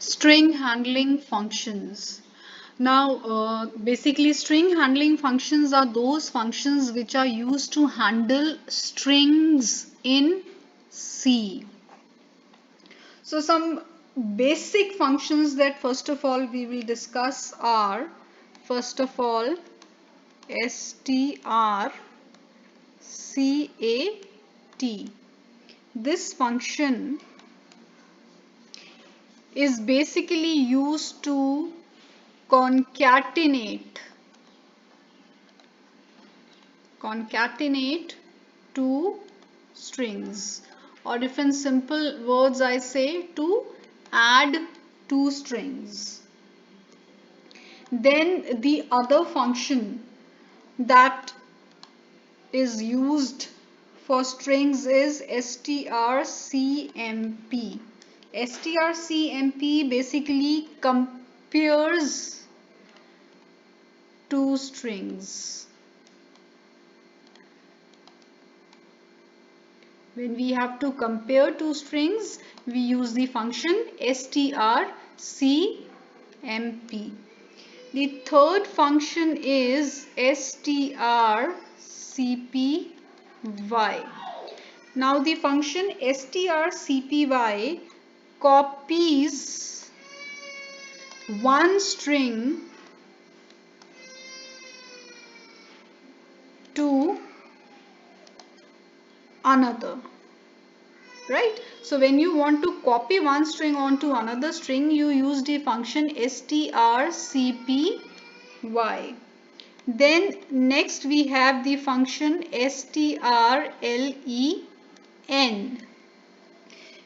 String handling functions. Now, basically, string handling functions are those functions which are used to handle strings in C. So, some basic functions that first of all we will discuss are, first of all, strcat. This function is basically used to concatenate two strings, or if in simple words I say to add two strings. Then the other function that is used for strings is strcmp. strcmp basically compares two strings. When we have to compare two strings, we use the function strcmp. The third function is strcpy. Now the function strcpy copies one string to another, right? So when you want to copy one string onto another string, you use the function strcpy. Then next we have the function strlen.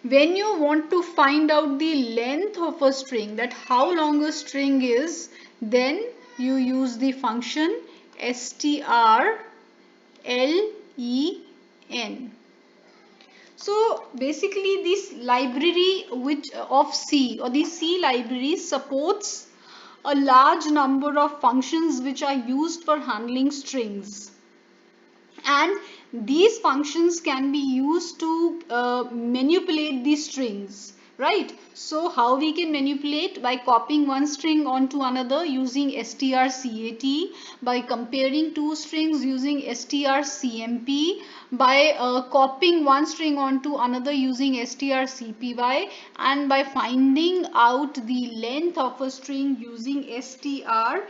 When you want to find out the length of a string, that how long a string is, then you use the function strlen. So basically this library of C, or the C library, supports a large number of functions which are used for handling strings, and these functions can be used to manipulate the strings, right? So how we can manipulate? By copying one string onto another using strcat, by comparing two strings using strcmp, by copying one string onto another using strcpy, and by finding out the length of a string using strlen.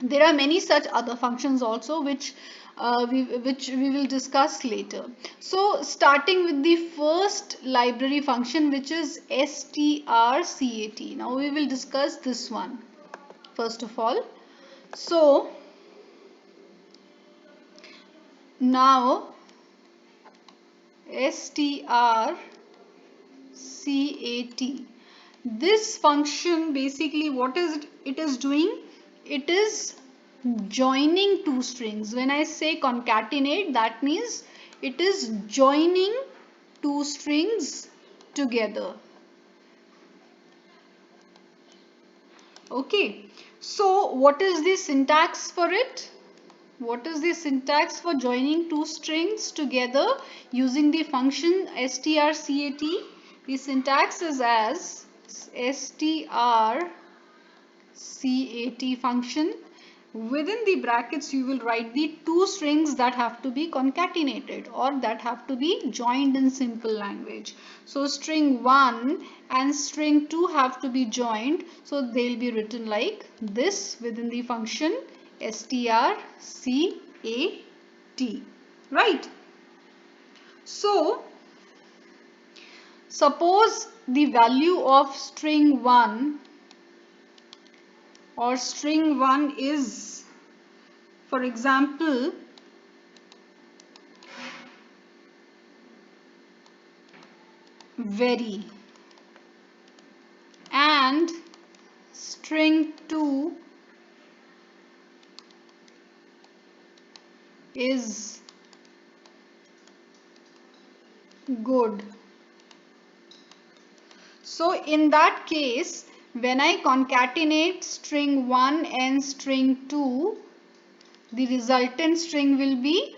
There are many such other functions also which we will discuss later. So starting with the first library function, which is strcat. Now we will discuss this one first of all. So now strcat, this function basically what is it is doing? It is joining two strings. When I say concatenate, that means it is joining two strings together. Okay, so what is the syntax for it? What is the syntax for joining two strings together using the function strcat? The syntax is as strcat function. Within the brackets you will write the two strings that have to be concatenated, or that have to be joined in simple language. So string 1 and string 2 have to be joined, so they'll be written like this within the function strcat, right? So suppose the value of string 1 or string 1 is, for example, very, and string 2 is good. So in that case, when I concatenate string 1 and string 2, the resultant string will be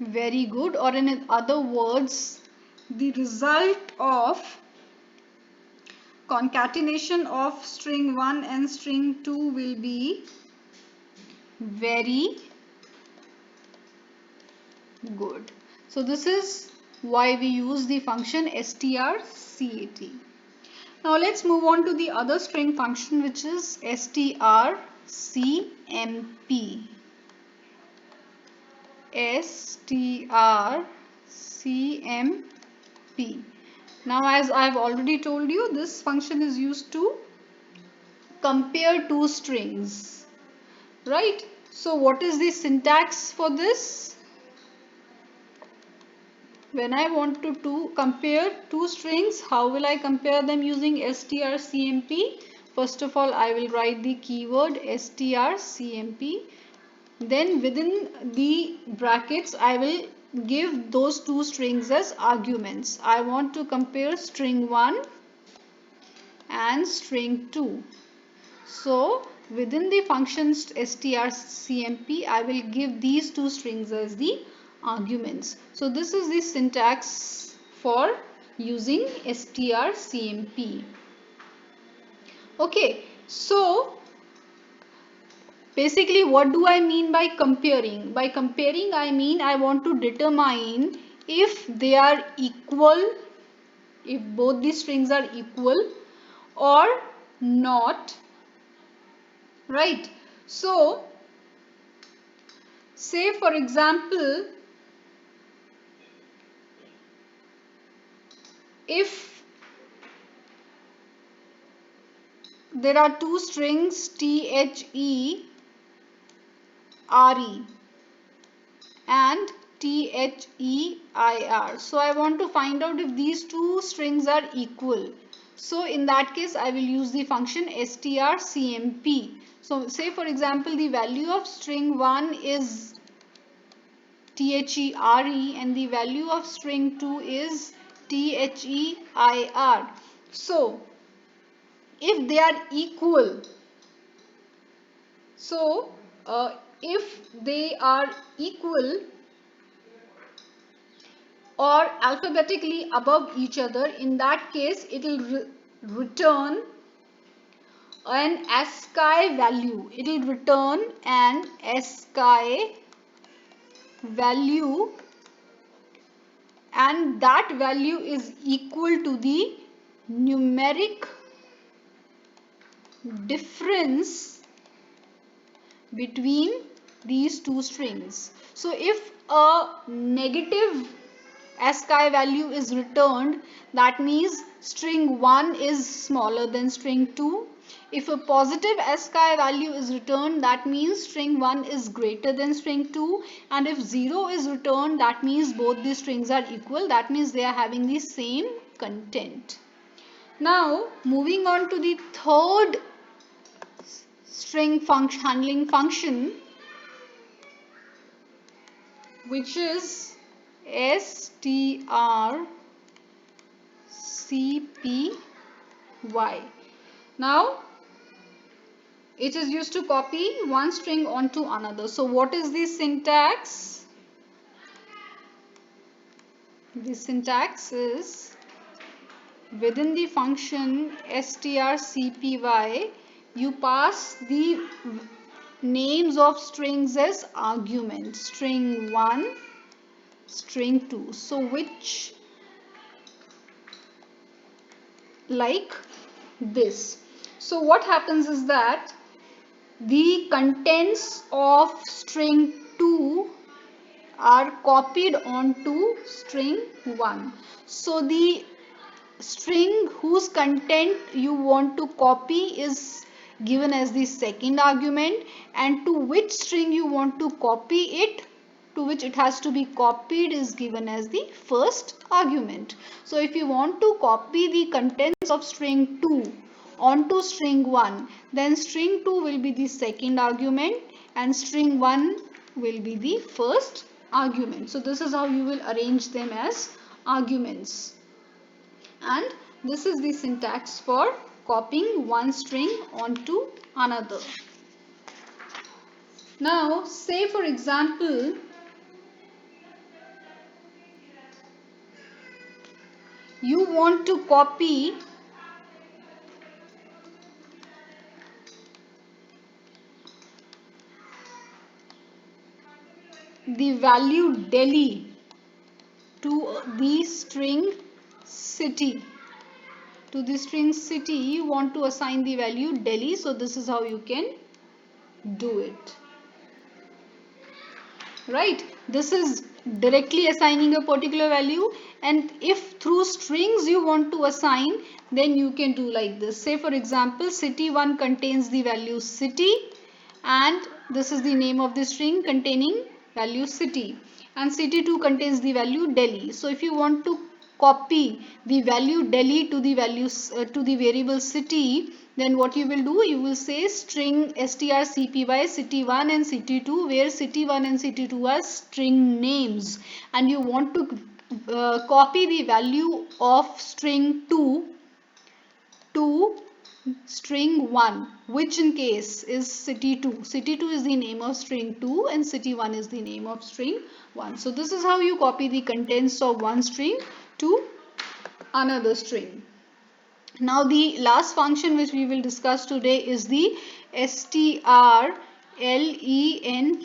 Very good. Or in other words, the result of concatenation of string 1 and string 2 will be very good. So this is why we use the function strcat. Now let's move on to the other string function, which is strcmp. strcmp. Now, as I've already told you, this function is used to compare two strings, right? So what is the syntax for this? When I want to compare two strings, how will I compare them using strcmp? First of all, I will write the keyword strcmp. Then within the brackets, I will give those two strings as arguments. I want to compare string 1 and string 2. So within the function strcmp, I will give these two strings as the arguments. So this is the syntax for using strcmp. Okay, so basically what do I mean by comparing? By comparing, I mean I want to determine if they are equal, if both the strings are equal or not, right? So say for example, if there are two strings THERE and THEIR. So I want to find out if these two strings are equal. So in that case, I will use the function strcmp. So say for example, the value of string 1 is THERE and the value of string 2 is THEIR. So if they are equal, so if they are equal or alphabetically above each other, in that case it will return an ASCII value. It will return an ASCII value, and that value is equal to the numeric difference between these two strings. So if a negative ASCII value is returned, that means string 1 is smaller than string 2. If a positive ASCII value is returned, that means string 1 is greater than string 2. And if 0 is returned, that means both the strings are equal. That means they are having the same content. Now, moving on to the third string handling function, which is strcpy. Now it is used to copy one string onto another. So what is the syntax? The syntax is, within the function strcpy, you pass the names of strings as arguments. String 1, string 2. So which, like this. So what happens is that the contents of string 2 are copied onto string 1. So the string whose content you want to copy is given as the second argument, and to which string you want to copy it, to which it has to be copied, is given as the first argument. So if you want to copy the contents of string 2 onto string 1, then string 2 will be the second argument and string 1 will be the first argument. So this is how you will arrange them as arguments. And this is the syntax for copying one string onto another. Now say for example, you want to copy the value Delhi to the string city. To the string city, you want to assign the value Delhi. So this is how you can do it. Right? This is directly assigning a particular value, and if through strings you want to assign, then you can do like this. Say for example, city1 contains the value city, and this is the name of the string containing value city, and city2 contains the value Delhi. So if you want to copy the value Delhi to the values to the variable city, then what you will do, you will say string strcpy city1 and city2, where city1 and city2 are string names, and you want to copy the value of string 2 to string 1, which in case is city2. City2 is the name of string 2 and city1 is the name of string 1. So this is how you copy the contents of one string to another string. Now the last function which we will discuss today is the strlen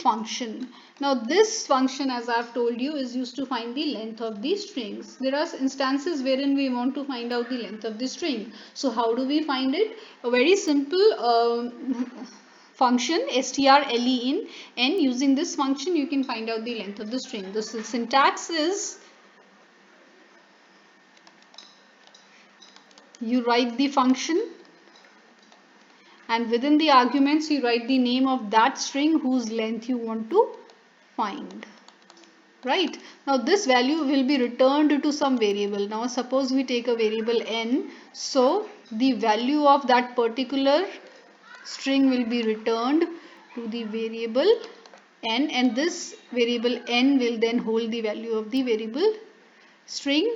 function. Now this function, as I have told you, is used to find the length of the strings. There are instances wherein we want to find out the length of the string. So how do we find it? A very simple function strlen, and using this function you can find out the length of the string. The syntax is, you write the function and within the arguments you write the name of that string whose length you want to find. Right? Now this value will be returned to some variable. Now suppose we take a variable n, so the value of that particular string will be returned to the variable n, and this variable n will then hold the value of the variable string.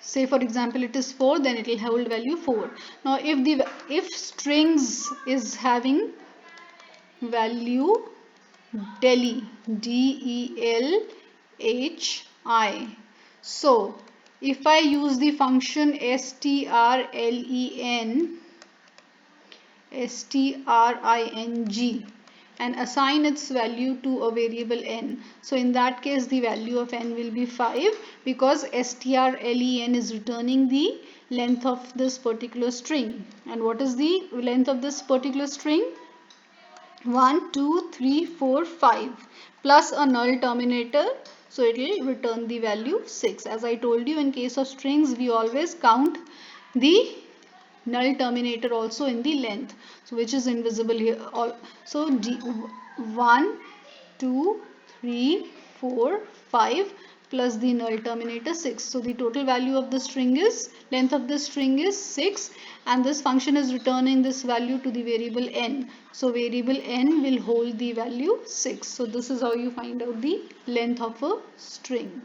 Say for example it is 4, then it will hold value 4. Now if strings is having value Delhi, Delhi, so if I use the function string and assign its value to a variable n, so in that case the value of n will be 5, because strlen is returning the length of this particular string. And what is the length of this particular string? 1, 2, 3, 4, 5 plus a null terminator, so it will return the value 6. As I told you, in case of strings we always count the null terminator also in the length, so which is invisible here. So 1, 2, 3, 4, 5 plus the null terminator 6. So the total value of the string is, length of the string is 6, and this function is returning this value to the variable n. So variable n will hold the value 6. So this is how you find out the length of a string.